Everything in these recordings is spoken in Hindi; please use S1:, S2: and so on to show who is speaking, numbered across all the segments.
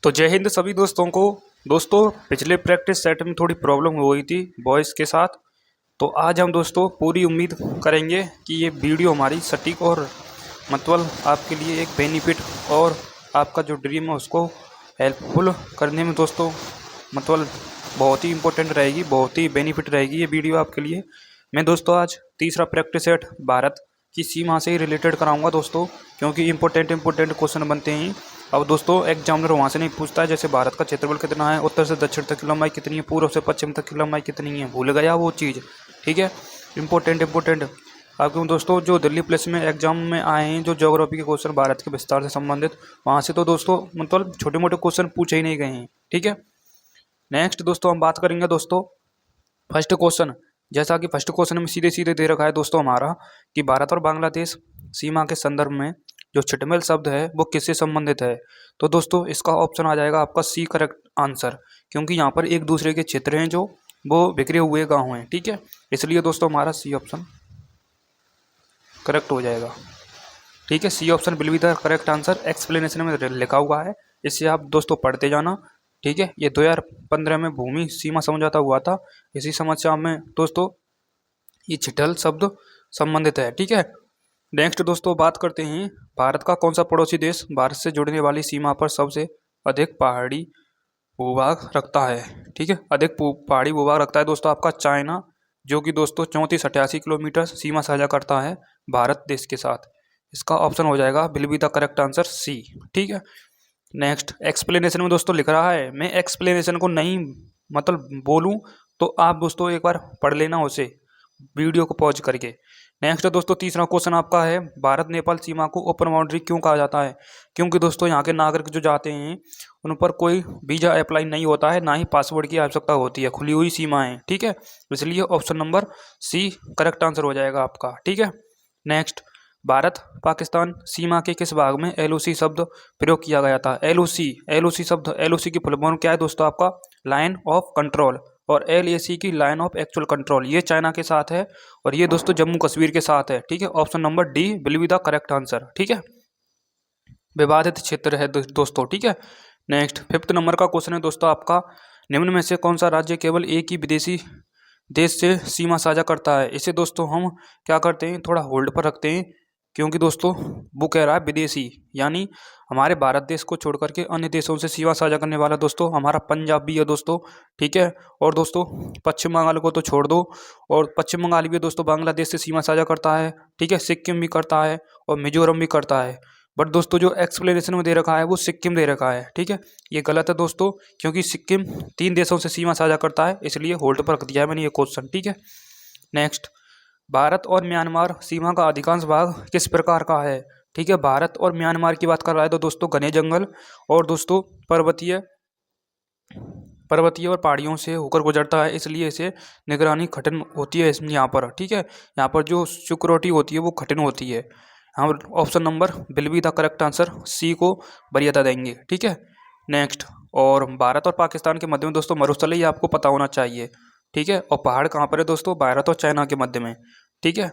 S1: तो जय हिंद सभी दोस्तों को। दोस्तों पिछले प्रैक्टिस सेट में थोड़ी प्रॉब्लम हो गई थी वॉइस के साथ। तो आज हम दोस्तों पूरी उम्मीद करेंगे कि ये वीडियो हमारी सटीक और मतलब आपके लिए एक बेनिफिट और आपका जो ड्रीम है उसको हेल्पफुल करने में दोस्तों मतलब बहुत ही इम्पोर्टेंट रहेगी, बहुत ही बेनिफिट रहेगी ये वीडियो आपके लिए। मैं दोस्तों आज तीसरा प्रैक्टिस सेट भारत की सीमा से ही रिलेटेड कराऊंगा दोस्तों, क्योंकि इम्पोर्टेंट क्वेश्चन बनते हैं। अब दोस्तों एग्जामिनर वहाँ से नहीं पूछता है जैसे भारत का क्षेत्रफल कितना है, उत्तर से दक्षिण तक की लंबाई कितनी है, पूर्व से पश्चिम तक की लंबाई कितनी है, भूल गया वो चीज़। ठीक है, इम्पोर्टेंट आप क्यों दोस्तों जो दिल्ली पुलिस में एग्जाम में आए हैं, जो ज्योग्राफी के क्वेश्चन भारत के विस्तार से संबंधित, वहाँ से तो दोस्तों मतलब छोटे मोटे क्वेश्चन पूछे ही नहीं गए हैं। ठीक है, नेक्स्ट दोस्तों हम बात करेंगे दोस्तों फर्स्ट क्वेश्चन। जैसा कि फर्स्ट क्वेश्चन में सीधे सीधे दे रखा है दोस्तों हमारा कि भारत और बांग्लादेश सीमा के संदर्भ में जो छिटमेल शब्द है वो किससे संबंधित है। तो दोस्तों इसका ऑप्शन आ जाएगा आपका सी करेक्ट आंसर, क्योंकि यहाँ पर एक दूसरे के क्षेत्र हैं जो वो बिखरे हुए गाँव हैं। ठीक है, इसलिए दोस्तों हमारा सी ऑप्शन करेक्ट हो जाएगा। ठीक है, C option will be the correct answer, explanation में लिखा हुआ है, इससे आप दोस्तों पढ़ते जाना। ठीक है, ये 2015 में भूमि सीमा समझौता हुआ था, इसी समस्या में दोस्तों ये छिटल शब्द संबंधित है। ठीक है, नेक्स्ट दोस्तों बात करते हैं भारत का कौन सा पड़ोसी देश भारत से जुड़ने वाली सीमा पर सबसे अधिक पहाड़ी भूभाग रखता है। ठीक है, अधिक पहाड़ी भूभाग रखता है दोस्तों आपका चाइना, जो कि दोस्तों 3488 किलोमीटर सीमा साझा करता है भारत देश के साथ। इसका ऑप्शन हो जाएगा will be the correct answer C. ठीक है, नेक्स्ट एक्सप्लेनेशन में दोस्तों लिख रहा है, मैं एक्सप्लेनेशन को नहीं मतलब बोलूं तो आप दोस्तों एक बार पढ़ लेना उसे वीडियो को पॉज करके। नेक्स्ट दोस्तों तीसरा क्वेश्चन आपका है, भारत नेपाल सीमा को ओपन बाउंड्री क्यों कहा जाता है। क्योंकि दोस्तों यहाँ के नागरिक जो जाते हैं उन पर कोई वीज़ा अप्लाई नहीं होता है, ना ही पासपोर्ट की आवश्यकता होती है, खुली हुई सीमा है। ठीक है, इसलिए option number C correct answer हो जाएगा आपका। ठीक है, नेक्स्ट भारत पाकिस्तान सीमा के किस भाग में एलओसी शब्द प्रयोग किया गया था। एलओसी शब्द, एलओसी की फुल फॉर्म क्या है दोस्तों आपका लाइन ऑफ कंट्रोल, और एलएसी की लाइन ऑफ एक्चुअल कंट्रोल। ये चाइना के साथ है और ये दोस्तों जम्मू कश्मीर के साथ है। ठीक है, option number D will be the correct answer. ठीक है, विवादित क्षेत्र है दोस्तों। ठीक है, नेक्स्ट फिफ्थ नंबर का क्वेश्चन है दोस्तों आपका, निम्न में से कौन सा राज्य केवल एक ही विदेशी देश से सीमा साझा करता है। इसे दोस्तों हम क्या करते हैं, थोड़ा होल्ड पर रखते हैं, क्योंकि दोस्तों वो कह रहा है विदेशी, यानी हमारे भारत देश को छोड़ करके अन्य देशों से सीमा साझा करने वाला दोस्तों हमारा पंजाब भी है दोस्तों। ठीक है, और दोस्तों पश्चिम बंगाल को तो छोड़ दो, और पश्चिम बंगाल भी दोस्तों बांग्लादेश से सीमा साझा करता है। ठीक है, सिक्किम भी करता है और मिजोरम भी करता है, बट दोस्तों जो एक्सप्लेनेशन में दे रखा है वो सिक्किम दे रखा है। ठीक है, ये गलत है दोस्तों, क्योंकि सिक्किम 3 देशों से सीमा साझा करता है, इसलिए होल्ड पर रख दिया है मैंने ये क्वेश्चन। ठीक है, नेक्स्ट भारत और म्यांमार सीमा का अधिकांश भाग किस प्रकार का है। ठीक है, भारत और म्यांमार की बात कर रहा है तो दोस्तों घने जंगल और दोस्तों पर्वतीय और पहाड़ियों से होकर गुजरता है, इसलिए इसे निगरानी कठिन होती है इसमें यहाँ पर। ठीक है, यहाँ पर जो सिक्योरिटी होती है वो कठिन होती है। हम option number will be the correct answer C को वरीयता देंगे। ठीक है, नेक्स्ट और भारत और पाकिस्तान के मध्य में दोस्तों मरुस्थल है, ये आपको पता होना चाहिए। ठीक है, और पहाड़ कहाँ पर है दोस्तों, भारत और चाइना के मध्य में। ठीक है,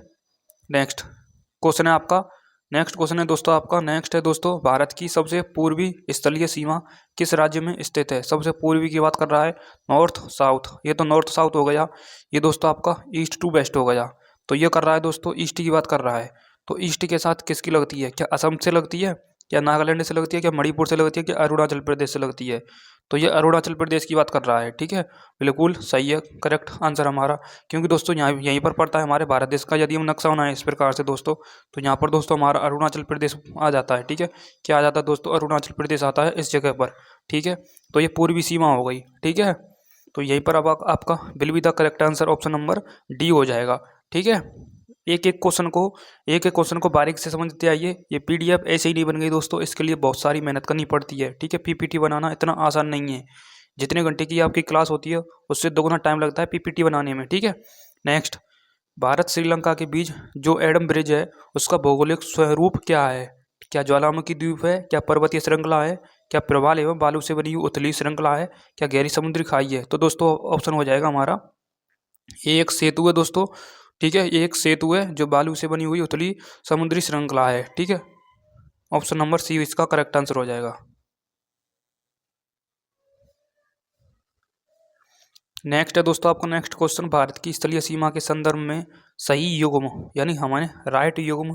S1: नेक्स्ट क्वेश्चन है आपका, नेक्स्ट क्वेश्चन है दोस्तों आपका, नेक्स्ट है दोस्तों भारत की सबसे पूर्वी स्थलीय सीमा किस राज्य में स्थित है। सबसे पूर्वी की बात कर रहा है, नॉर्थ साउथ, ये तो नॉर्थ साउथ हो गया, ये दोस्तों आपका ईस्ट टू वेस्ट हो गया। तो ये कर रहा है दोस्तों ईस्ट की बात कर रहा है, तो ईस्ट के साथ किसकी लगती है, क्या असम से लगती है, क्या नागालैंड से लगती है, क्या मणिपुर से लगती है, क्या अरुणाचल प्रदेश से लगती है। तो ये अरुणाचल प्रदेश की बात कर रहा है। ठीक है, बिल्कुल सही है, करेक्ट आंसर हमारा, क्योंकि दोस्तों यहाँ यहीं पर पड़ता है हमारे भारत देश का। यदि हम नक्शा बनाए इस प्रकार से दोस्तों, तो यहाँ पर दोस्तों हमारा अरुणाचल प्रदेश आ जाता है। ठीक है, क्या आ जाता है दोस्तों, अरुणाचल प्रदेश आता है इस जगह पर। ठीक है, तो ये पूर्वी सीमा हो गई। ठीक है, तो यहीं पर अब आपका will be the correct answer option number D हो जाएगा। ठीक है, एक एक क्वेश्चन को बारीक से समझते आइए। ये पीडीएफ ऐसे ही नहीं बन गई दोस्तों, इसके लिए बहुत सारी मेहनत करनी पड़ती है। ठीक है, पीपीटी बनाना इतना आसान नहीं है, जितने घंटे की आपकी क्लास होती है उससे दोगुना टाइम लगता है पीपीटी बनाने में। ठीक है, नेक्स्ट भारत श्रीलंका के बीच जो एडम ब्रिज है उसका भौगोलिक स्वरूप क्या है। क्या ज्वालामुखी द्वीप है, क्या पर्वतीय श्रृंखला है, क्या प्रवाल एवं बालू से बनी हुई उथली श्रृंखला है, क्या गहरी समुद्री खाई है। तो दोस्तों ऑप्शन हो जाएगा हमारा एक सेतु है दोस्तों। ठीक है, एक सेतु है जो बालू से बनी हुई उथली समुद्री श्रृंखला है। ठीक है, ऑप्शन नंबर सी इसका करेक्ट आंसर हो जाएगा। नेक्स्ट है दोस्तों आपका नेक्स्ट क्वेश्चन, भारत की स्थलीय सीमा के संदर्भ में सही युग्म यानी हमारे राइट युग्म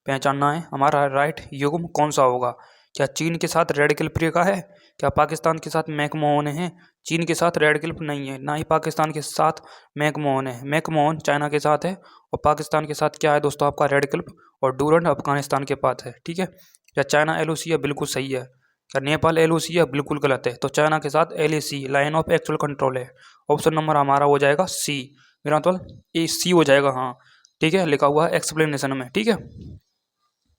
S1: पहचानना है। हमारा राइट युग्म कौन सा होगा? क्या चीन के साथ रेड क्लिफ रेखा है? क्या पाकिस्तान के साथ मैकमोहन है? चीन के साथ रेड क्लिफ नहीं है, ना ही पाकिस्तान के साथ मैकमोहन है। मैकमोहन चाइना के साथ है और पाकिस्तान के साथ क्या है दोस्तों आपका रेड क्लिफ, और डूरंड अफगानिस्तान के पास है। ठीक है, क्या चाइना एलओसी है? बिल्कुल सही है। क्या नेपाल एलओसी है? बिल्कुल गलत है। तो चाइना के साथ LAC line of actual control है। ऑप्शन नंबर हमारा हो जाएगा सी, मेरा मतलब ए सी हो जाएगा। हाँ ठीक है, लिखा हुआ है एक्सप्लेनेशन में। ठीक है,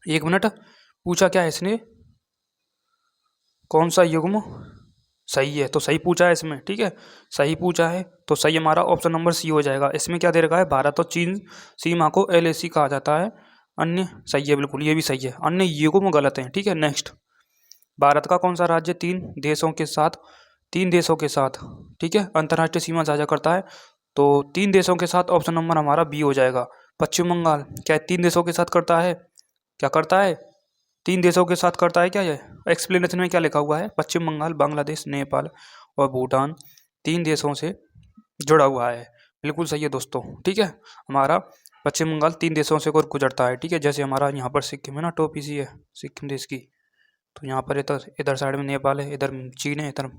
S1: एक मिनट, पूछा क्या है इसने, कौन सा युग्म सही है? तो सही पूछा है इसमें। ठीक है, सही पूछा है तो सही हमारा ऑप्शन नंबर सी हो जाएगा। इसमें क्या दे रखा है, भारत और चीन सीमा को एलएसी कहा जाता है। अन्य सही है, बिल्कुल ये भी सही है, अन्य युग्म गलत है। ठीक है, नेक्स्ट, भारत का कौन सा राज्य तीन देशों के साथ ठीक है अंतर्राष्ट्रीय सीमा साझा करता है? तो 3 देशों के साथ ऑप्शन नंबर हमारा बी हो जाएगा, पश्चिम बंगाल। क्या 3 देशों के साथ करता है? क्या करता है? 3 देशों के साथ करता है क्या? ये एक्सप्लेनेशन में क्या लिखा हुआ है, पश्चिम बंगाल, बांग्लादेश, नेपाल और भूटान 3 देशों से जुड़ा हुआ है। बिल्कुल सही है दोस्तों। ठीक है, हमारा पश्चिम बंगाल 3 देशों से गुजरता है। ठीक है, जैसे हमारा यहाँ पर सिक्किम है ना, टोपी सी है सिक्किम देश की, तो यहाँ पर इधर इधर साइड में नेपाल है, इधर चीन है, इधर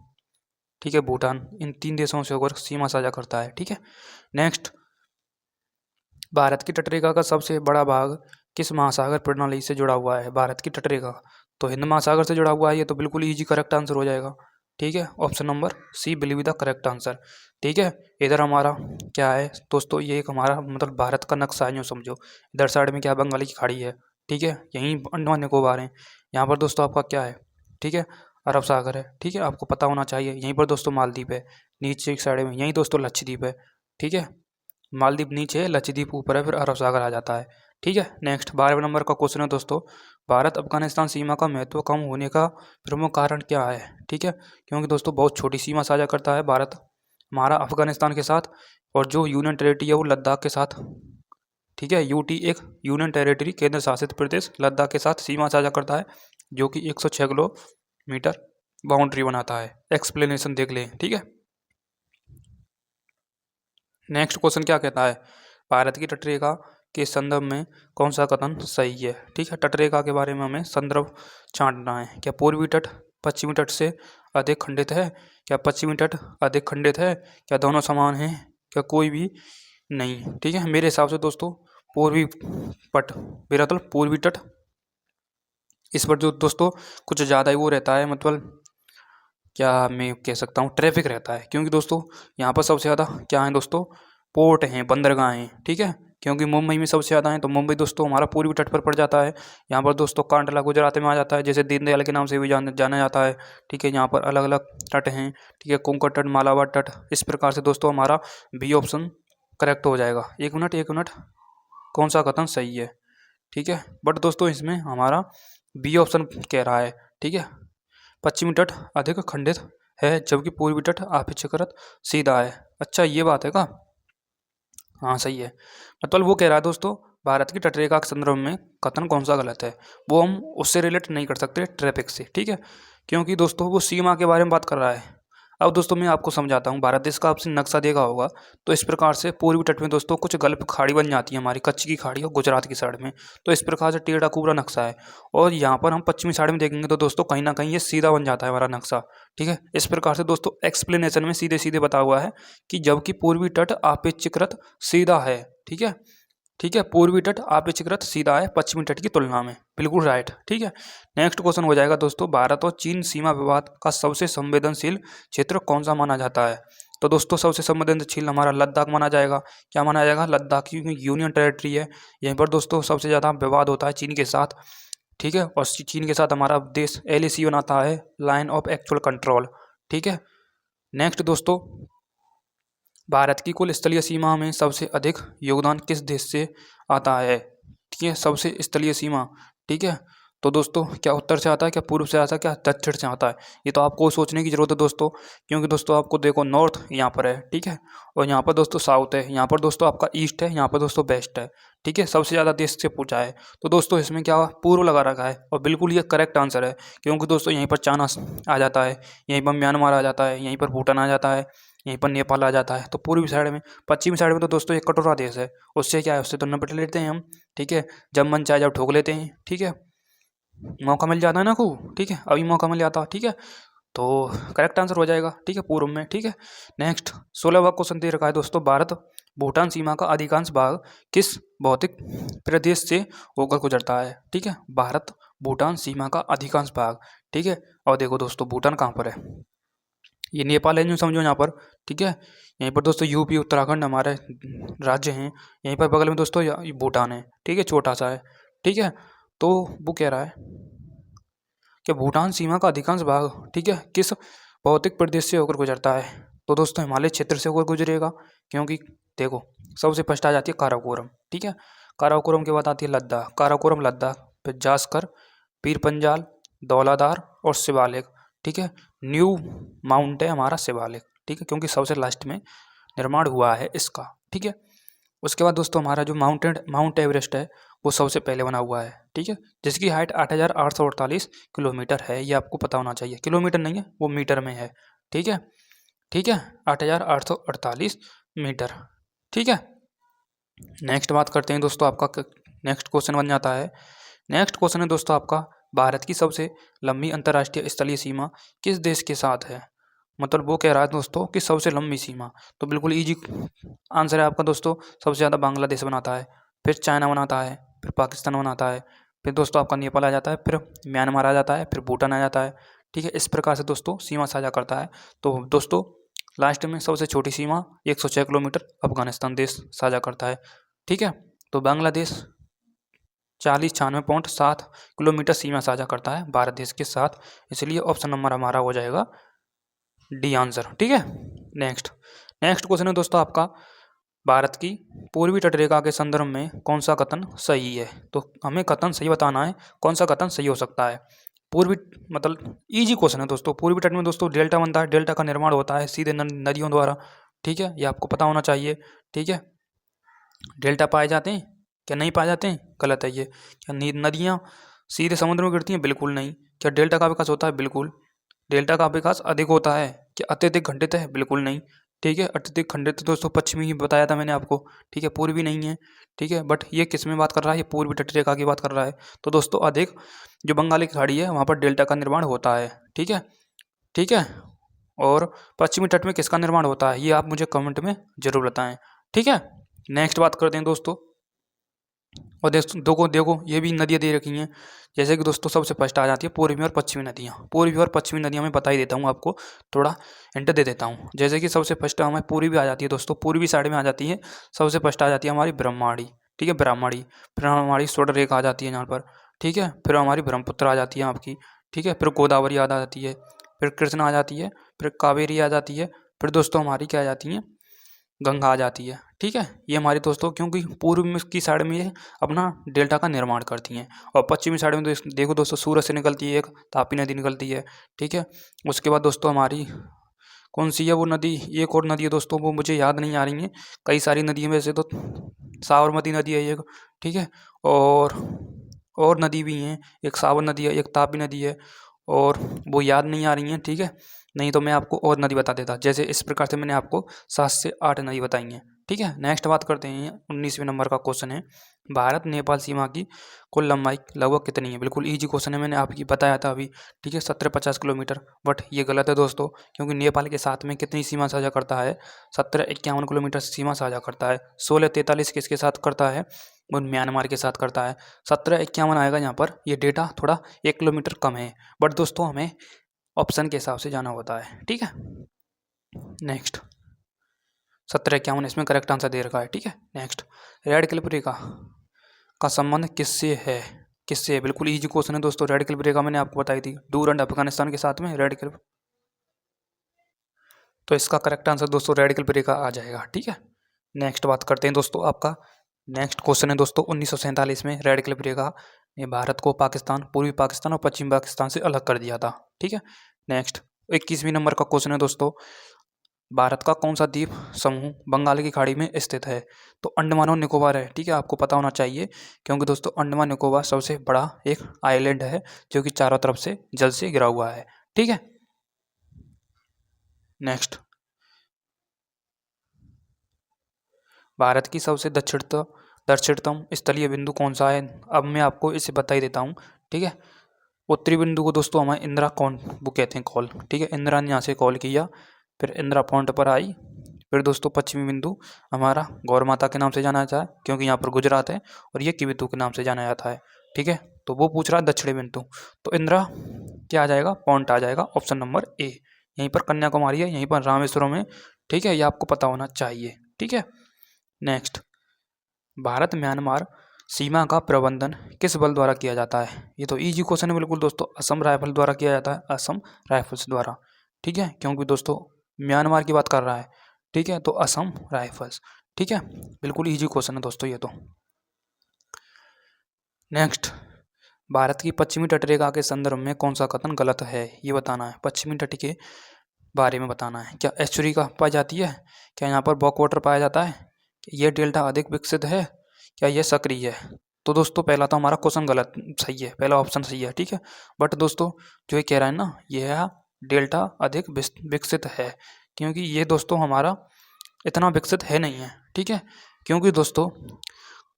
S1: ठीक है भूटान, इन 3 देशों से होकर सीमा साझा करता है। ठीक है, नेक्स्ट, भारत की तटरेखा का सबसे बड़ा भाग किस महासागर प्रणाली से जुड़ा हुआ है? भारत की तटरेखा तो हिंद महासागर से जुड़ा हुआ है, ये तो बिल्कुल इजी करेक्ट आंसर हो जाएगा। ठीक है, option number C will be the correct answer. ठीक है, इधर हमारा क्या है दोस्तों, ये एक हमारा मतलब भारत का नक्शा है यूँ समझो। इधर साइड में क्या है, बंगाली की खाड़ी है। ठीक है, यहीं अंडमान निकोबार है। यहाँ पर दोस्तों आपका क्या है, ठीक है अरब सागर है। ठीक है, आपको पता होना चाहिए। यहीं पर दोस्तों मालदीव है, नीचे एक साइड में यहीं दोस्तों लक्षद्वीप है। ठीक है, मालदीव नीचे है, लक्षद्वीप ऊपर है, फिर अरब सागर आ जाता है। ठीक है, नेक्स्ट 12वें नंबर का क्वेश्चन है दोस्तों, भारत अफगानिस्तान सीमा का महत्व कम होने का प्रमुख कारण क्या है? ठीक है, क्योंकि दोस्तों बहुत छोटी सीमा साझा करता है भारत हमारा अफगानिस्तान के साथ, और जो यूनियन टेरिटरी है वो लद्दाख के साथ। ठीक है, यूटी एक यूनियन टेरिटरी केंद्र शासित प्रदेश लद्दाख के साथ सीमा साझा करता है, जो कि 106 किलोमीटर बाउंड्री बनाता है। एक्सप्लेनेशन देख लें। ठीक है, नेक्स्ट क्वेश्चन क्या कहता है, भारत की तटरेखा के संदर्भ में कौन सा कथन सही है? ठीक है, तटरेखा के बारे में हमें संदर्भ छांटना है। क्या पूर्वी तट पश्चिमी तट से अधिक खंडित है? क्या पश्चिमी तट अधिक खंडित है? क्या दोनों समान हैं? क्या कोई भी नहीं? ठीक है, मेरे हिसाब से दोस्तों पूर्वी पट मेरा मतलब पूर्वी तट, इस पर जो दोस्तों कुछ ज़्यादा ही वो रहता है, मतलब क्या मैं कह सकता हूँ ट्रैफिक रहता है, क्योंकि दोस्तों यहाँ पर सबसे ज़्यादा क्या है दोस्तों, पोर्ट हैं, बंदरगाह हैं। ठीक है, क्योंकि मुंबई में सबसे ज़्यादा है, तो मुंबई दोस्तों हमारा पूर्वी तट पर पड़ जाता है। यहाँ पर दोस्तों कांडला गुजरात में आ जाता है, जैसे दीनदयाल के नाम से भी जाना जाता है। ठीक है, यहाँ पर अलग अलग तट हैं। ठीक है, कोंकण तट, मालाबार तट, इस प्रकार से दोस्तों हमारा बी ऑप्शन करेक्ट हो जाएगा। एक मिनट, कौन सा कथन सही है? ठीक है, बट दोस्तों इसमें हमारा बी ऑप्शन कह रहा है। ठीक है, पश्चिमी तट अधिक खंडित है, जबकि पूर्वी तट अपेक्षाकृत सीधा है। अच्छा, ये बात है का? हाँ सही है, मतलब वो कह रहा है दोस्तों भारत की तटरेखा के संदर्भ में कथन कौन सा गलत है, वो हम उससे रिलेट नहीं कर सकते ट्रैफिक से। ठीक है, क्योंकि दोस्तों वो सीमा के बारे में बात कर रहा है। अब दोस्तों मैं आपको समझाता हूँ, भारत देश का आपने नक्शा देखा होगा, तो इस प्रकार से पूर्वी तट में दोस्तों कुछ गल्फ खाड़ी बन जाती है हमारी, कच्छ की खाड़ी और गुजरात की साइड में, तो इस प्रकार से टेढ़ा कुबड़ा नक्शा है। और यहाँ पर हम पश्चिमी साइड में देखेंगे तो दोस्तों कहीं ना कहीं ये सीधा बन जाता है हमारा नक्शा। ठीक है, इस प्रकार से दोस्तों एक्सप्लेनेशन में सीधे सीधे बता हुआ है कि जबकि पूर्वी तट अपेक्षाकृत सीधा है। ठीक है, ठीक है, पूर्वी तट अपेक्षाकृत सीधा है पश्चिमी तट की तुलना में, बिल्कुल राइट। ठीक है, नेक्स्ट क्वेश्चन हो जाएगा दोस्तों, भारत और चीन सीमा विवाद का सबसे संवेदनशील क्षेत्र कौन सा माना जाता है? तो दोस्तों सबसे संवेदनशील हमारा लद्दाख माना जाएगा। क्या माना जाएगा? लद्दाख, क्योंकि यूनियन टेरिटरी है, यहीं पर दोस्तों सबसे ज़्यादा विवाद होता है चीन के साथ। ठीक है, और चीन के साथ हमारा देश एलएसी बनाता है, लाइन ऑफ एक्चुअल कंट्रोल। ठीक है, नेक्स्ट दोस्तों, भारत की कुल स्थलीय सीमा में सबसे अधिक योगदान किस देश से आता है? ठीक है, सबसे स्थलीय सीमा। ठीक है, तो दोस्तों क्या उत्तर से आता है, क्या पूर्व से आता है, क्या दक्षिण से आता है? ये तो आपको सोचने की जरूरत है दोस्तों, क्योंकि दोस्तों आपको देखो नॉर्थ यहाँ पर है। ठीक है, और यहाँ पर दोस्तों साउथ है, यहाँ पर दोस्तों आपका ईस्ट है, यहाँ पर दोस्तों वेस्ट है। ठीक है, सबसे ज़्यादा देश से पूछा है, तो दोस्तों इसमें क्या पूर्व लगा रखा है, और बिल्कुल ये करेक्ट आंसर है, क्योंकि दोस्तों यहीं पर चाइना आ जाता है, यहीं पर म्यांमार आ जाता है, यहीं पर भूटान आ जाता है, यहीं पर नेपाल आ जाता है। तो पूर्वी साइड में, पश्चिमी साइड में तो दोस्तों एक कटोरा देश है, उससे क्या है, उससे तो निपट लेते हैं हम, ठीक है, जब मन चाहे जब ठोक लेते हैं, ठीक है, मौका मिल जाता है ना खूब, ठीक है, अभी मौका मिल जाता है, ठीक है, तो करेक्ट आंसर हो जाएगा, ठीक है, पूर्व में, ठीक है। नेक्स्ट 16वां क्वेश्चन दे रखा है दोस्तों, भारत भूटान सीमा का अधिकांश भाग किस भौतिक प्रदेश से होकर गुजरता है, ठीक है, भारत भूटान सीमा का अधिकांश भाग, ठीक है। और देखो दोस्तों भूटान कहाँ पर है, ये नेपाल है जो समझो यहाँ पर, ठीक है, यहीं पर दोस्तों यूपी उत्तराखंड हमारे राज्य हैं, यहीं पर बगल में दोस्तों ये भूटान है, ठीक है, छोटा सा है, ठीक है। तो वो कह रहा है कि भूटान सीमा का अधिकांश भाग, ठीक है, किस भौतिक प्रदेश से होकर गुजरता है, तो दोस्तों हिमालय क्षेत्र से होकर गुजरेगा, क्योंकि देखो सबसे फर्स्ट आ जाती है काराकोरम, ठीक है, काराकोरम के बाद आती है लद्दाख, काराकोरम लद्दाख, फिर जास्कर, पीर पंजाल, धौलाधार और शिवालिक, ठीक है, न्यू माउंट है हमारा शिवालिक, ठीक है, क्योंकि सबसे लास्ट में निर्माण हुआ है इसका, ठीक है। उसके बाद दोस्तों हमारा जो माउंट एवरेस्ट है वो सबसे पहले बना हुआ है, ठीक है, जिसकी हाइट 8,848 किलोमीटर है, ये आपको पता होना चाहिए, किलोमीटर नहीं है वो मीटर में है, ठीक है, ठीक है, 8,848 मीटर, ठीक है। नेक्स्ट बात करते हैं दोस्तों, आपका नेक्स्ट क्वेश्चन बन जाता है, नेक्स्ट क्वेश्चन है दोस्तों आपका, भारत की सबसे लंबी अंतर्राष्ट्रीय स्थलीय सीमा किस देश के साथ है, मतलब वो कह रहा है दोस्तों कि सबसे लंबी सीमा, तो बिल्कुल इजी आंसर है आपका दोस्तों, सबसे ज़्यादा बांग्लादेश बनाता है, फिर चाइना बनाता है, फिर पाकिस्तान बनाता है, फिर दोस्तों आपका नेपाल आ जाता है, फिर म्यांमार आ जाता है, फिर भूटान आ जाता है, ठीक है, इस प्रकार से दोस्तों सीमा साझा करता है। तो दोस्तों लास्ट में सबसे छोटी सीमा 106 किलोमीटर अफगानिस्तान देश साझा करता है, ठीक है। तो बांग्लादेश 4096.7 किलोमीटर सीमा साझा करता है भारत देश के साथ, इसलिए ऑप्शन नंबर हमारा हो जाएगा डी आंसर, ठीक है। नेक्स्ट क्वेश्चन है दोस्तों आपका, भारत की पूर्वी तटरेखा के संदर्भ में कौन सा कथन सही है, तो हमें कथन सही बताना है, कौन सा कथन सही हो सकता है। पूर्वी मतलब इजी क्वेश्चन है दोस्तों, पूर्वी तट में दोस्तों डेल्टा बनता है, डेल्टा का निर्माण होता है सीधे नदियों द्वारा, ठीक है, ये आपको पता होना चाहिए, ठीक है। डेल्टा पाए जाते हैं क्या नहीं पाए जाते हैं, गलत है ये, क्या नदियाँ सीधे समुद्र में गिरती हैं, बिल्कुल नहीं। क्या डेल्टा का विकास होता है, बिल्कुल। डेल्टा का विकास अधिक होता है, क्या अत्यधिक खंडित है, बिल्कुल नहीं, ठीक है। अत्यधिक खंडित दोस्तों पश्चिमी ही बताया था मैंने आपको, ठीक है, पूर्वी नहीं है, ठीक है, बट ये किस में बात कर रहा है, ये पूर्वी तटरेखा की बात कर रहा है। तो दोस्तों अधिक जो बंगाली की खाड़ी है वहाँ पर डेल्टा का निर्माण होता है, ठीक है, ठीक है। और पश्चिमी तट में किसका निर्माण होता है, ये आप मुझे कमेंट में जरूर बताएं, ठीक है। नेक्स्ट बात करते हैं दोस्तों, और देखो ये भी नदियाँ दे रखी हैं, जैसे कि दोस्तों सबसे फर्स्ट आ जाती है पूर्वी और पश्चिमी नदियाँ, पूर्वी और पश्चिमी नदियाँ मैं बता ही देता हूँ आपको, थोड़ा हिंट दे देता हूँ। जैसे कि सबसे फर्स्ट हमारी पूर्वी आ जाती है दोस्तों, पूर्वी साइड में आ जाती है, सबसे फर्स्ट आ जाती है हमारी ब्रह्माणी, ठीक है, ब्राह्मणी, फिर हमारी स्वर्ण रेखा आ जाती है यहाँ पर, ठीक है, फिर हमारी ब्रह्मपुत्र आ जाती है आपकी, ठीक है, फिर गोदावरी आ जाती है, फिर कृष्ण आ जाती है, फिर कावेरी आ जाती है, फिर दोस्तों हमारी क्या आ जाती है, गंगा आ जाती है, ठीक है। ये हमारी दोस्तों क्योंकि पूर्व में की साइड में ये अपना डेल्टा का निर्माण करती हैं, और पश्चिमी साइड में देखो दोस्तों सूरत से निकलती है, एक तापी नदी निकलती है, ठीक है। उसके बाद दोस्तों हमारी कौन सी है वो नदी, एक और नदी है दोस्तों वो मुझे याद नहीं आ रही है, कई सारी नदी है वैसे तो, साबरमती नदी है एक, ठीक है, और नदी भी हैं, एक सावन नदी है, एक तापी नदी है, और वो याद नहीं आ रही हैं, ठीक है, नहीं तो मैं आपको और नदी बता देता, जैसे इस प्रकार से मैंने आपको 7 से 8 नदी बताई हैं, ठीक है। नेक्स्ट बात करते हैं, 19वें नंबर का क्वेश्चन है, भारत नेपाल सीमा की कुल लंबाई लगभग कितनी है, बिल्कुल ईजी क्वेश्चन है, मैंने आपकी बताया था अभी, ठीक है, 1750 किलोमीटर, बट ये गलत है दोस्तों, क्योंकि नेपाल के साथ में कितनी सीमा साझा करता है, 1751 किलोमीटर सीमा साझा करता है। 1643 किसके साथ करता है, वो म्यांमार के साथ करता है। 1751 आएगा यहाँ पर, ये डेटा थोड़ा 1 किलोमीटर कम है, बट दोस्तों हमें ऑप्शन के हिसाब से जाना होता है, ठीक है। नेक्स्ट 1751 इसमें करेक्ट आंसर दे रखा है, ठीक है। नेक्स्ट रेड क्लिफ रेखा का संबंध किससे है, किससे है, बिल्कुल इजी क्वेश्चन है दोस्तों। रेड क्लिफ रेखा मैंने आपको बताई थी, डूरंड अफगानिस्तान के साथ में रेड क्लिफ, तो इसका करेक्ट आंसर दोस्तों रेड क्लिफ रेखा आ जाएगा, ठीक है। नेक्स्ट बात करते हैं दोस्तों, आपका नेक्स्ट क्वेश्चन है दोस्तों, 1947 में रेड क्लिफ रेखा ने भारत को पाकिस्तान, पूर्वी पाकिस्तान और पश्चिमी पाकिस्तान से अलग कर दिया था, ठीक है। नेक्स्ट 21वें नंबर का क्वेश्चन है दोस्तों, भारत का कौन सा द्वीप समूह बंगाल की खाड़ी में स्थित है, तो अंडमान और निकोबार है, ठीक है, आपको पता होना चाहिए, क्योंकि दोस्तों अंडमान निकोबार सबसे बड़ा एक आइलैंड है जो कि चारों तरफ से जल से घिरा हुआ है, ठीक है। नेक्स्ट भारत की सबसे दक्षिणतम स्थलीय बिंदु कौन सा है? अब मैं आपको इसे बता ही देता हूँ, ठीक है। उत्तरी बिंदु को दोस्तों हमारे इंदिरा वो कहते हैं कॉल, ठीक है। इंदिरा ने यहाँ से कॉल किया, फिर इंदिरा पॉइंट पर आई। फिर दोस्तों पश्चिमी बिंदु हमारा गौर माता के नाम से जाना जाता है, क्योंकि यहाँ पर गुजरात है, और ये किबितु के नाम से जाना जाता है, ठीक है। तो वो पूछ रहा है दक्षिणी बिंदु, तो इंदिरा क्या आ जाएगा? पॉइंट आ जाएगा, ऑप्शन नंबर ए। यहीं पर कन्याकुमारी है, यहीं पर रामेश्वरम है, ठीक है। ये आपको पता होना चाहिए, ठीक है। नेक्स्ट, भारत म्यांमार सीमा का प्रबंधन किस बल द्वारा किया जाता है? ये तो इजी क्वेश्चन है बिल्कुल दोस्तों, असम राइफल द्वारा किया जाता है, असम राइफल्स द्वारा, ठीक है। क्योंकि दोस्तों म्यांमार की बात कर रहा है, ठीक है, तो असम राइफल्स, ठीक है। बिल्कुल इजी क्वेश्चन है दोस्तों ये तो। नेक्स्ट, भारत की पश्चिमी तटरेखा के संदर्भ में कौन सा कथन गलत है? ये बताना है, पश्चिमी तट के बारे में बताना है। क्या एस्चुरी का पाई जाती है? क्या यहाँ पर बॉक वाटर पाया जाता है? ये डेल्टा अधिक विकसित है? क्या ये सक्रिय है? तो दोस्तों पहला तो हमारा क्वेश्चन गलत सही है, पहला ऑप्शन सही है, ठीक है। बट दोस्तों जो ये कह रहा है ना, यह डेल्टा अधिक विकसित है, क्योंकि ये दोस्तों हमारा इतना विकसित है नहीं है, ठीक है। क्योंकि दोस्तों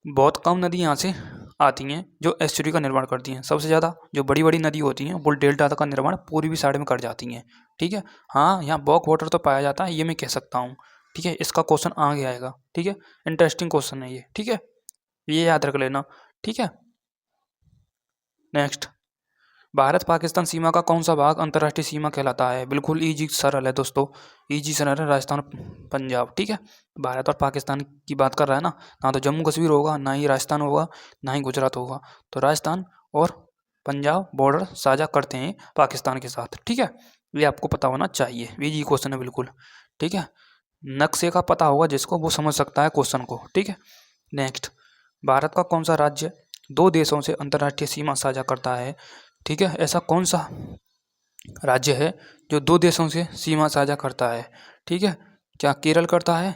S1: बहुत कम नदी यहाँ से आती हैं जो एस्चुरी का निर्माण करती हैं। सबसे ज़्यादा जो बड़ी बड़ी नदी होती हैं वो डेल्टा का निर्माण पूर्वी साइड में कर जाती हैं, ठीक है। हाँ, यहाँ बॉक वाटर तो पाया जाता है, ये मैं कह सकता हूँ, ठीक है। इसका क्वेश्चन आगे आएगा, ठीक है। इंटरेस्टिंग क्वेश्चन है ये, ठीक है, ये याद रख लेना, ठीक है। नेक्स्ट, भारत पाकिस्तान सीमा का कौन सा भाग अंतर्राष्ट्रीय सीमा कहलाता है? बिल्कुल इजी सरल है दोस्तों, इजी सरल है, राजस्थान पंजाब, ठीक है। भारत और पाकिस्तान की बात कर रहा है ना तो जम्मू कश्मीर होगा, ना ही राजस्थान होगा, ना ही गुजरात होगा। तो राजस्थान और पंजाब बॉर्डर साझा करते हैं पाकिस्तान के साथ, ठीक है। ये आपको पता होना चाहिए, इजी क्वेश्चन है बिल्कुल, ठीक है। नक्शे का पता होगा जिसको, वो समझ सकता है क्वेश्चन को, ठीक है। नेक्स्ट, भारत का कौन सा राज्य 2 देशों से अंतर्राष्ट्रीय सीमा साझा करता है? ठीक है, ऐसा कौन सा राज्य है जो 2 देशों से सीमा साझा करता है? ठीक है, क्या केरल करता है,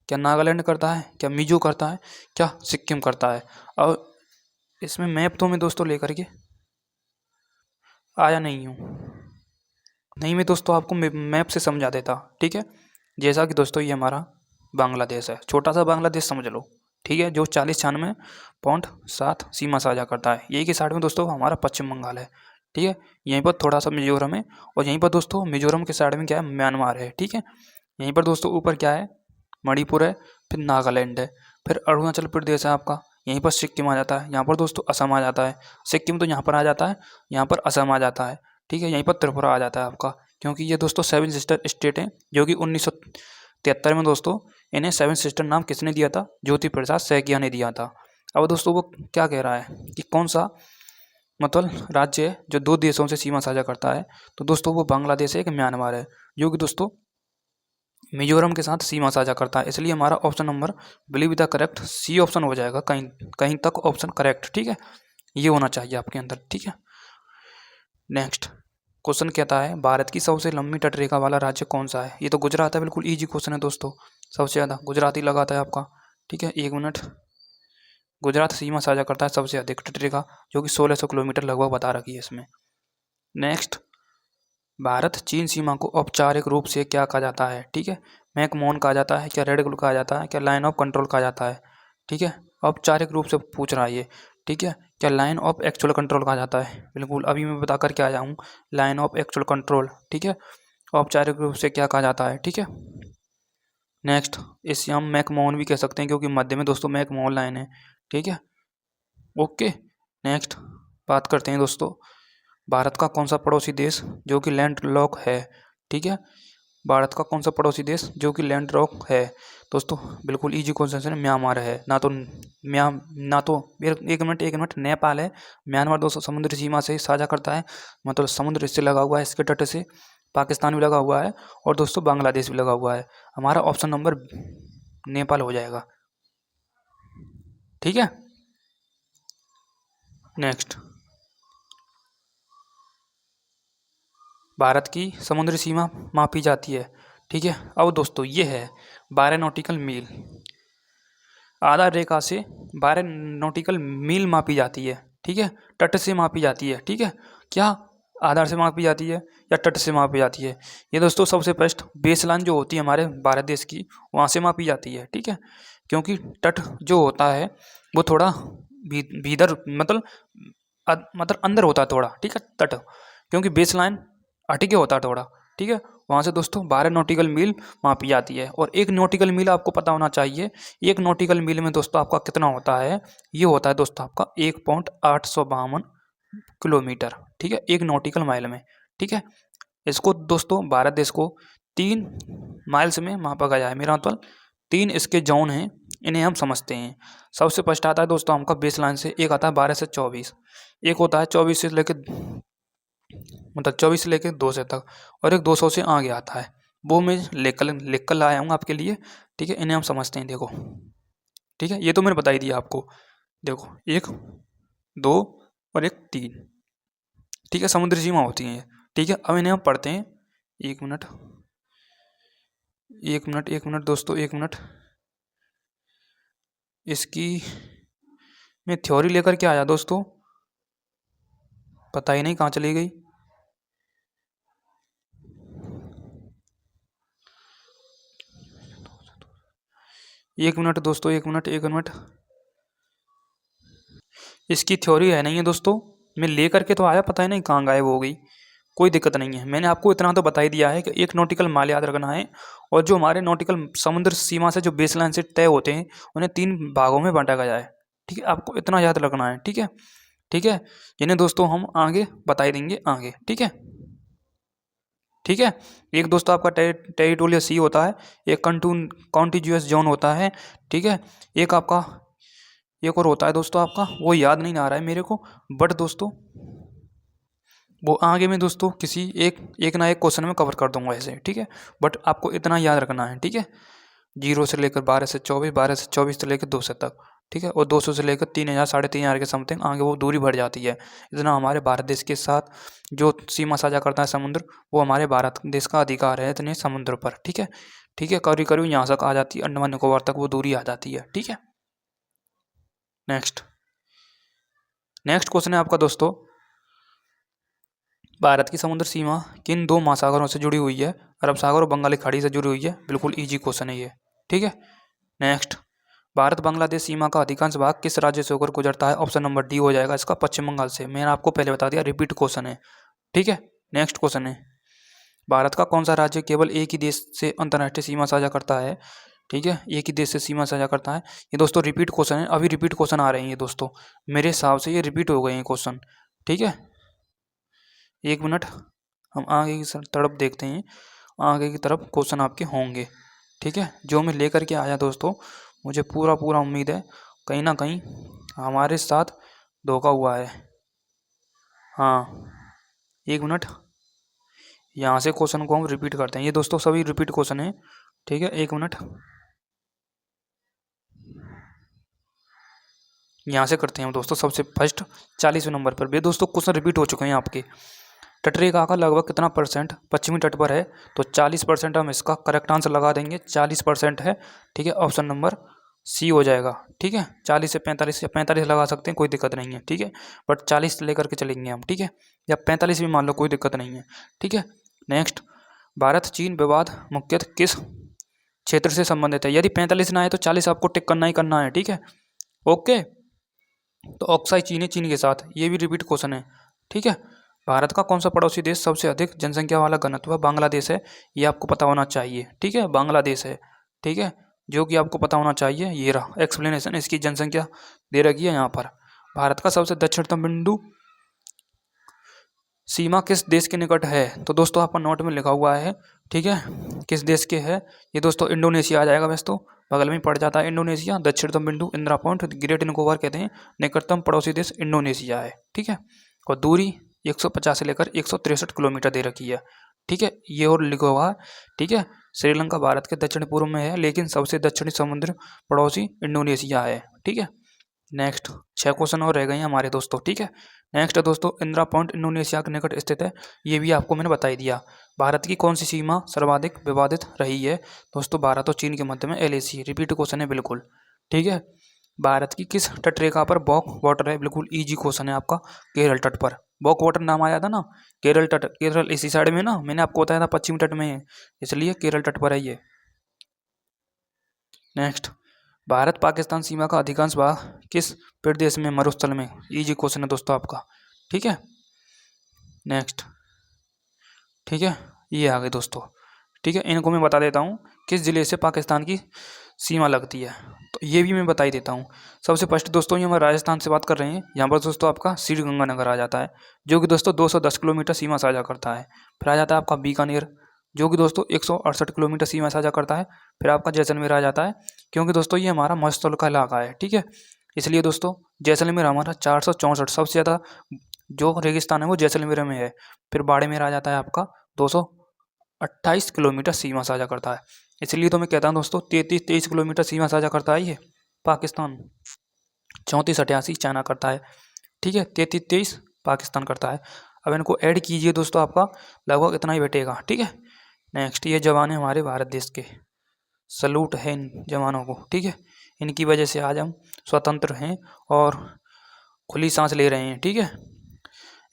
S1: क्या नागालैंड करता है, क्या मिजो करता है, क्या सिक्किम करता है? और इसमें मैप तो मैं दोस्तों लेकर के आया नहीं हूँ, नहीं मैं दोस्तों आपको मैप से समझा देता, ठीक है। जैसा कि दोस्तों ये हमारा बांग्लादेश है, छोटा सा बांग्लादेश समझ लो, ठीक है, जो 40-96.7 सीमा साझा करता है। यही के साइड में दोस्तों हमारा पश्चिम बंगाल है, ठीक है। यहीं पर थोड़ा सा मिजोरम है, और यहीं पर दोस्तों मिजोरम के साइड में क्या है, म्यांमार है, ठीक है। यहीं पर दोस्तों ऊपर क्या है, मणिपुर है, फिर नागालैंड है, फिर अरुणाचल प्रदेश है आपका, यहीं पर सिक्किम आ जाता है, यहाँ पर दोस्तों असम आ जाता है, सिक्किम तो यहाँ पर आ जाता है, यहाँ पर असम आ जाता है, ठीक है। यहीं पर त्रिपुरा आ जाता है आपका, क्योंकि ये दोस्तों 7 सिस्टर स्टेट हैं, जो कि 1973 में दोस्तों इन्हें 7 सिस्टर नाम किसने दिया था? ज्योति प्रसाद सैकिया ने दिया था। अब दोस्तों वो क्या कह रहा है कि कौन सा मतलब राज्य है जो 2 देशों से सीमा साझा करता है? तो दोस्तों वो बांग्लादेश है, एक म्यांमार है, जो कि दोस्तों मिजोरम के साथ सीमा साझा करता है। इसलिए हमारा option number believe the correct C option हो जाएगा, कहीं कहीं तक ऑप्शन करेक्ट, ठीक है। ये होना चाहिए आपके अंदर, ठीक है। नेक्स्ट क्वेश्चन कहता है, भारत की सबसे लंबी तटरेखा वाला राज्य कौन सा है? ये तो गुजरात है, बिल्कुल इजी क्वेश्चन है दोस्तों, सबसे ज़्यादा गुजरात ही लगाता है आपका, ठीक है। 1 मिनट, गुजरात सीमा साझा करता है सबसे अधिक तटरेखा, जो कि 1600 किलोमीटर लगभग बता रखी है इसमें। नेक्स्ट, भारत चीन सीमा को औपचारिक रूप से क्या कहा जाता है? ठीक है, मैकमोहन कहा जाता है, क्या रेड ग्लू कहा जाता है, क्या लाइन ऑफ कंट्रोल कहा जाता है? ठीक है, औपचारिक रूप से पूछ रहा है ये, ठीक है। क्या लाइन ऑफ एक्चुअल कंट्रोल कहा जाता है? बिल्कुल अभी मैं बता कर के आया हूँ, लाइन ऑफ एक्चुअल कंट्रोल, ठीक है। औपचारिक रूप से क्या कहा जाता है, ठीक है। नेक्स्ट, इसे हम मैकमोहन भी कह सकते हैं, क्योंकि मध्य में दोस्तों मैकमोहन लाइन है, ठीक है। ओके, नेक्स्ट बात करते हैं दोस्तों, भारत का कौन सा पड़ोसी देश जो कि लैंड लॉक है? ठीक है, भारत का कौन सा पड़ोसी देश जो कि लैंड लॉक है? दोस्तों बिल्कुल इजी क्वेश्चन है, म्यांमार है, ना तो एक मिनट नेपाल है। म्यांमार दोस्तों समुद्री सीमा से साझा करता है, मतलब समुद्र इससे लगा हुआ है, इसके तट से पाकिस्तान भी लगा हुआ है, और दोस्तों बांग्लादेश भी लगा हुआ है। हमारा ऑप्शन नंबर नेपाल हो जाएगा, ठीक है। नेक्स्ट, भारत की समुद्री सीमा मापी जाती है, ठीक है। अब दोस्तों ये है 12 नॉटिकल मील, आधार रेखा से 12 नॉटिकल मील मापी जाती है, ठीक है, तट से मापी जाती है, ठीक है। क्या आधार से मापी जाती है या तट से मापी जाती है? ये दोस्तों सबसे फर्स्ट बेसलाइन जो होती है हमारे भारत देश की, वहाँ से मापी जाती है, ठीक है। क्योंकि तट जो होता है वो थोड़ा भीतर मतलब अंदर होता है थोड़ा, ठीक है, तट, क्योंकि बेस लाइन हटके होता है थोड़ा, ठीक है। वहाँ से दोस्तों 12 नॉटिकल मील मापी जाती है। और 1 नॉटिकल मील आपको पता होना चाहिए, 1 नॉटिकल मील में दोस्तों आपका कितना होता है, ये होता है दोस्तों आपका 1.852 किलोमीटर, ठीक है, 1 नॉटिकल माइल में, ठीक है। इसको दोस्तों भारत देश को 3 माइल्स में मापा गया है। मेरा मतलब 3 इसके जोन हैं, इन्हें हम समझते हैं। सबसे फर्स्ट आता है दोस्तों हमका बेस लाइन से, एक आता है 12 से 24, एक होता है 24 से लेकर मतलब 24 से लेकर 200 तक, और एक 200 से आगे आता है। वो मैं लिख कर लाया हूँ आपके लिए, ठीक है। इन्हें हम समझते हैं, देखो, ठीक है। ये तो मैंने बता ही दिया आपको, देखो 1, 2 और 1, 3, ठीक है, समुद्री सीमा होती है, ठीक है। अब इन्हें हम पढ़ते हैं। 1 मिनट 1 मिनट दोस्तों, 1 मिनट। इसकी मैं थ्योरी लेकर के आया दोस्तों, पता ही नहीं कहाँ चली गई। एक मिनट दोस्तों, 1 मिनट 1 मिनट। इसकी थ्योरी है नहीं है दोस्तों, मैं लेकर के तो आया, पता ही नहीं कहाँ गायब हो गई। कोई दिक्कत नहीं है, मैंने आपको इतना तो बता ही दिया है कि 1 नॉटिकल माइल याद रखना है। और जो हमारे नॉटिकल समुद्र सीमा से जो बेस लाइन से तय होते हैं, उन्हें 3 भागों में बांटा गया है, ठीक है। आपको इतना याद रखना है, ठीक है, ठीक है। इन्हें दोस्तों हम आगे बता ही देंगे आगे, ठीक है, ठीक है। एक दोस्तों आपका टेरिटोरियल सी होता है, एक कॉन्टिग्यूअस जोन होता है, ठीक है। एक आपका एक और होता है दोस्तों आपका, वो याद नहीं आ रहा है मेरे को, बट दोस्तों वो आगे में दोस्तों किसी एक ना एक क्वेश्चन में कवर कर दूंगा ऐसे, ठीक है। बट आपको इतना याद रखना है, ठीक है। 0 से लेकर 12 से 24, 12 से 24 से लेकर 200 तक, ठीक है। और 200 से लेकर 3000 3,500 के समथिंग आगे वो दूरी बढ़ जाती है। इतना हमारे भारत देश के साथ जो सीमा साझा करता है समुद्र, वो हमारे भारत देश का अधिकार है इतने समुद्र पर, ठीक है, ठीक है। करीब करीब यहाँ तक आ जाती है, अंडमान निकोबार तक वो दूरी आ जाती है, ठीक है। नेक्स्ट क्वेश्चन है आपका दोस्तों, भारत की समुद्र सीमा किन 2 महासागरों से जुड़ी हुई है? अरब सागर और बंगाली खाड़ी से जुड़ी हुई है। बिल्कुल इजी क्वेश्चन है ये, ठीक है। नेक्स्ट, भारत बांग्लादेश सीमा का अधिकांश भाग किस राज्य से होकर गुजरता है? ऑप्शन नंबर डी हो जाएगा इसका, पश्चिम बंगाल से। मैंने आपको पहले बता दिया, रिपीट क्वेश्चन है, ठीक है। नेक्स्ट क्वेश्चन है, भारत का कौन सा राज्य केवल एक ही देश से अंतर्राष्ट्रीय सीमा साझा करता है? ठीक है, एक ही देश से सीमा साझा करता है। ये दोस्तों रिपीट क्वेश्चन है, अभी रिपीट क्वेश्चन आ रहे हैं ये दोस्तों, मेरे हिसाब से ये रिपीट हो गए हैं क्वेश्चन, ठीक है। 1 मिनट, हम आगे की तरफ देखते हैं, आगे की तरफ क्वेश्चन आपके होंगे, ठीक है। जो मैं लेकर के आया दोस्तों, मुझे पूरा उम्मीद है कहीं ना कहीं हमारे साथ धोखा हुआ है। हाँ, 1 मिनट, यहाँ से क्वेश्चन को हम रिपीट करते हैं। ये दोस्तों सभी रिपीट क्वेश्चन है, ठीक है। 1 मिनट, यहाँ से करते हैं हम दोस्तों। सबसे फर्स्ट 40वें नंबर पर भी दोस्तों क्वेश्चन रिपीट हो चुके हैं आपके। तटरेखा का लगभग कितना परसेंट पश्चिमी तट पर है? तो 40% हम इसका करेक्ट आंसर लगा देंगे, 40% है, ठीक है। ऑप्शन नंबर सी हो जाएगा, ठीक है। 40 से 45 या 45 लगा सकते हैं, कोई दिक्कत नहीं है, ठीक है। बट 40 लेकर के चलेंगे हम, ठीक है, या 45 भी मान लो, कोई दिक्कत नहीं है, ठीक है। नेक्स्ट, भारत चीन विवाद मुख्यतः किस क्षेत्र से संबंधित है? यदि 45 ना है तो 40 आपको टिक करना ही करना है, ठीक है, ओके। तो ऑक्साई चीन है, चीन के साथ, ये भी रिपीट क्वेश्चन है, ठीक है। भारत का कौन सा पड़ोसी देश सबसे अधिक जनसंख्या वाला घनत्व? बांग्लादेश है, ये आपको पता होना चाहिए, ठीक है, बांग्लादेश है, ठीक है, जो कि आपको पता होना चाहिए। ये रहा एक्सप्लेनेशन, इसकी जनसंख्या दे रखी है यहाँ पर। भारत का सबसे दक्षिणतम बिंदु सीमा किस देश के निकट है? तो दोस्तों आपका नोट में लिखा हुआ है, ठीक है, किस देश के है ये दोस्तों? इंडोनेशिया आ जाएगा, वैसे तो बगल में पड़ जाता है इंडोनेशिया। दक्षिणतम बिंदु इंदिरा पॉइंट, ग्रेट निकोबार कहते हैं। निकटतम पड़ोसी देश इंडोनेशिया है, ठीक है। और दूरी 150 से लेकर 163 किलोमीटर दे रखी है, ठीक है। ये और लिखा हुआ है, ठीक है। श्रीलंका भारत के दक्षिण पूर्व में है, लेकिन सबसे दक्षिणी समुद्र पड़ोसी इंडोनेशिया है, ठीक है। नेक्स्ट 6 क्वेश्चन और रह गए हैं हमारे दोस्तों, ठीक है। नेक्स्ट दोस्तों, इंदिरा पॉइंट इंडोनेशिया के निकट स्थित है, ये भी आपको मैंने बता ही दिया। भारत की कौन सी सीमा सर्वाधिक विवादित रही है? दोस्तों भारत और चीन के मध्य में LAC, रिपीट क्वेश्चन है बिल्कुल, ठीक है। भारत की किस तटरेखा पर बॉक वाटर है? बिल्कुल इजी क्वेश्चन है आपका, केरल तट पर। बॉक वाटर नाम आया था ना, केरल तट, केरल इसी साइड में ना, मैंने आपको बताया था पश्चिमी तट में है, इसलिए केरल तट पर है ये। नेक्स्ट, भारत पाकिस्तान सीमा का अधिकांश भाग किस प्रदेश में, मरुस्थल में। इजी क्वेश्चन है दोस्तों आपका, ठीक है। नेक्स्ट, ठीक है, ये आ गए दोस्तों, ठीक है। इनको मैं बता देता हूँ किस ज़िले से पाकिस्तान की सीमा लगती है, तो ये भी मैं बता ही देता हूँ। सबसे फर्स्ट दोस्तों ये हम राजस्थान से बात कर रहे हैं। यहाँ पर दोस्तों आपका श्रीगंगानगर आ जाता है, जो कि दोस्तों 210 किलोमीटर सीमा साझा करता है। फिर आ जाता है आपका बीकानेर, जो कि दोस्तों 168 किलोमीटर सीमा साझा करता है। फिर आपका जैसलमेर आ जाता है, क्योंकि दोस्तों ये हमारा मरुस्थल का इलाका है, ठीक है। इसलिए दोस्तों जैसलमेर हमारा 464, सबसे ज़्यादा जो रेगिस्तान है वो जैसलमेर में है। फिर बाड़मेर आ जाता है आपका 228 किलोमीटर सीमा साझा करता है। इसलिए तो मैं कहता हूँ दोस्तों 33-23 किलोमीटर सीमा साझा करता है ये पाकिस्तान। 34-88 चाइना करता है, ठीक है। 33-23 पाकिस्तान करता है। अब इनको ऐड कीजिए दोस्तों, आपका लगभग इतना ही बैठेगा, ठीक है। नेक्स्ट, ये जवान है हमारे भारत देश के, सलूट है इन जवानों को, ठीक है। इनकी वजह से आज हम स्वतंत्र हैं और खुली सांस ले रहे हैं, ठीक है।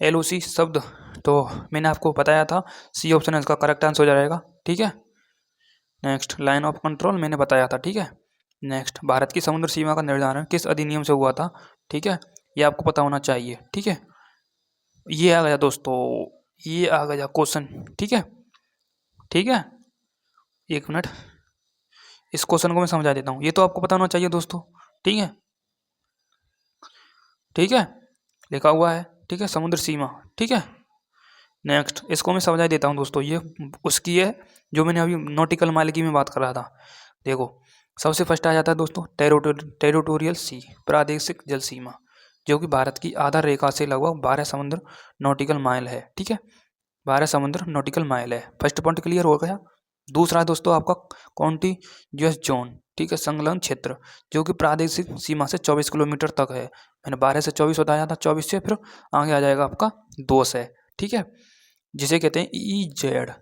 S1: LOC शब्द तो मैंने आपको बताया था, सी ऑप्शन इसका करेक्ट आंसर हो जाएगा, ठीक है। नेक्स्ट, लाइन ऑफ कंट्रोल मैंने बताया था, ठीक है। नेक्स्ट, भारत की समुद्र सीमा का निर्धारण किस अधिनियम से हुआ था, ठीक है। ये आपको पता होना चाहिए, ठीक है। ये आ गया दोस्तों, ये आ गया क्वेश्चन, ठीक है, ठीक है। एक मिनट, इस क्वेश्चन को मैं समझा देता हूँ। ये तो आपको पता होना चाहिए दोस्तों, ठीक है, ठीक है, लिखा हुआ है, ठीक है, समुद्र सीमा, ठीक है। नेक्स्ट, इसको मैं समझा देता हूँ दोस्तों, ये उसकी है जो मैंने अभी नॉटिकल माइल की मैं बात कर रहा था। देखो, सबसे फर्स्ट आ जाता है दोस्तों टेरिटोरियल सी, प्रादेशिक जल सीमा, जो कि भारत की आधार रेखा से लगभग 12 समुद्र नॉटिकल माइल है, ठीक है। 12 समुद्र नॉटिकल माइल है। फर्स्ट पॉइंट क्लियर हो गया। दूसरा है दोस्तों आपका कॉन्टिग्यूअस जोन, ठीक है, संलग्न क्षेत्र, जो कि प्रादेशिक सीमा से 24 किलोमीटर तक है। मैंने 12 से 24 बताया था, 24 से फिर आगे आ जाएगा आपका 2 से, ठीक है, जिसे कहते हैं EEZ,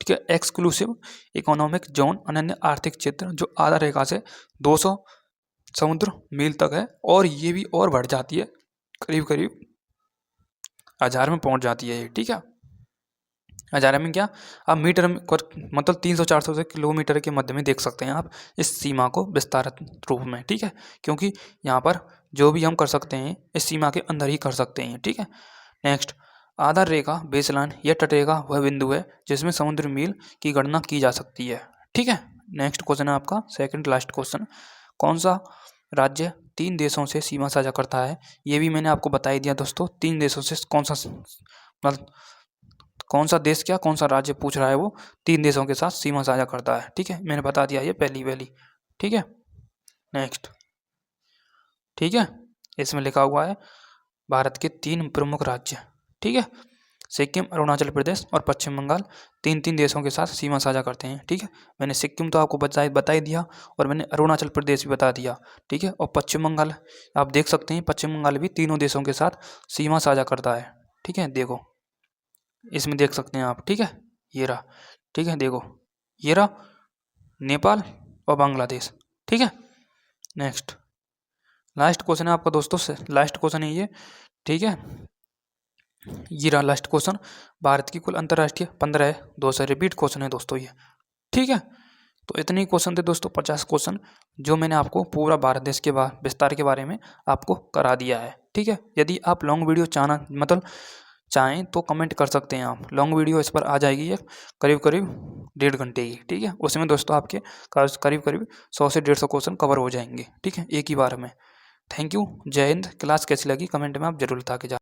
S1: ठीक है, एक्सक्लूसिव इकोनॉमिक जोन, अनन्य आर्थिक क्षेत्र, जो आधा रेखा से 200 समुद्र मील तक है। और ये भी और बढ़ जाती है, करीब करीब 1000 में पहुंच जाती है ये, ठीक है। 1000 में क्या, आप मीटर में मतलब 300-400 से किलोमीटर के मध्य में देख सकते हैं आप इस सीमा को विस्तारित रूप में, ठीक है। क्योंकि यहाँ पर जो भी हम कर सकते हैं इस सीमा के अंदर ही कर सकते हैं, ठीक है। नेक्स्ट, आधार रेखा, बेसलाइन या तटरेखा वह बिंदु है जिसमें समुद्र मील की गणना की जा सकती है, ठीक है। नेक्स्ट क्वेश्चन है आपका सेकंड लास्ट क्वेश्चन, कौन सा राज्य 3 देशों से सीमा साझा करता है। ये भी मैंने आपको बता ही दिया दोस्तों, 3 देशों से मतलब कौन सा देश, क्या कौन सा राज्य पूछ रहा है, वो 3 देशों के साथ सीमा साझा करता है, ठीक है। मैंने बता दिया ये पहली, ठीक है। नेक्स्ट, ठीक है, इसमें लिखा हुआ है भारत के 3 प्रमुख राज्य, ठीक है, सिक्किम, अरुणाचल प्रदेश और पश्चिम बंगाल 3 देशों के साथ सीमा साझा करते हैं, ठीक है। मैंने सिक्किम तो आपको बता ही दिया, और मैंने अरुणाचल प्रदेश भी बता दिया, ठीक है। और पश्चिम बंगाल आप देख सकते हैं, पश्चिम बंगाल भी तीनों देशों के साथ सीमा साझा करता है, ठीक है। देखो, इसमें देख सकते हैं आप, ठीक है, ये रहा, ठीक है, देखो ये रहा नेपाल और बांग्लादेश, ठीक है। नेक्स्ट, लास्ट क्वेश्चन है आपका दोस्तों से, लास्ट क्वेश्चन है ये, ठीक है, ये रहा लास्ट क्वेश्चन। भारत की कुल अंतर्राष्ट्रीय 15 है, 2 से रिपीट क्वेश्चन है दोस्तों ये, ठीक है। तो इतने ही क्वेश्चन थे दोस्तों, 50 क्वेश्चन, जो मैंने आपको पूरा भारत देश के विस्तार के बारे में आपको करा दिया है, ठीक है। यदि आप लॉन्ग वीडियो चाहें तो कमेंट कर सकते हैं आप, लॉन्ग वीडियो इस पर आ जाएगी ये करीब 1.5 घंटे की, ठीक है। उसमें दोस्तों आपके करीब 100 से 150 क्वेश्चन कवर हो जाएंगे, ठीक है, एक ही बार में। थैंक यू, जय हिंद। क्लास कैसी लगी कमेंट में आप जरूर बता के जा